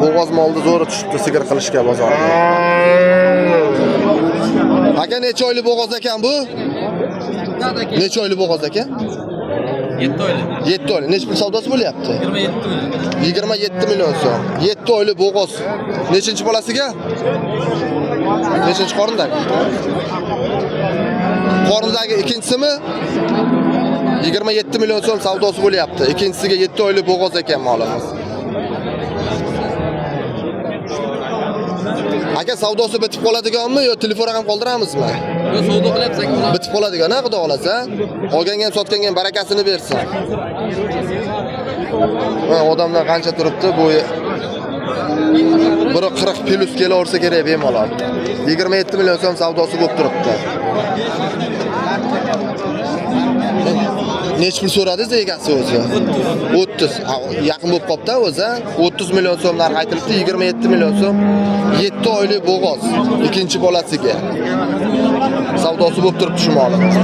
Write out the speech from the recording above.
Bo'g'oz molni zo'ri tushibdi sigir qilishga bozorga. Aka necha oylik bo'g'oz ekan bu? Necha oylik bo'g'oz aka? 7 oylik. 7 oylik. Necha pul savdosi bo'lyapti? 27 oylik. 27 million so'm. 7 oylik bo'g'oz. Nechinchi bolasiga? Nechinchi qorindagi? Qorindagi ikkinchisimi? 27 million so'm savdosi bo'lyapti. Ikkinchisiga 7 oylik bo'g'oz ekan molimiz. Aka savdosi bitib qoladiganmi yo telefon raqam qoldiramizmi? Yo savdo qilyapsak, Bitib qoladigan-a, xudo xolasa. Olganga ham sotganga ham barakasini bersin. Va odamlar qancha turibdi bu biri 40 plus kelaversa kerak bemalol. 27 million so'm savdosi bo'lib turibdi. Nech pul so'radingiz egasi o'zi? 30. Yaqin bo'lib qopti o'zi. 30 million so'm narx aytilibdi, 27 million so'm. 7 oylik bo'g'oz ikkinchi bolasiga. Savdosi bo'lib turibdi shu molimiz.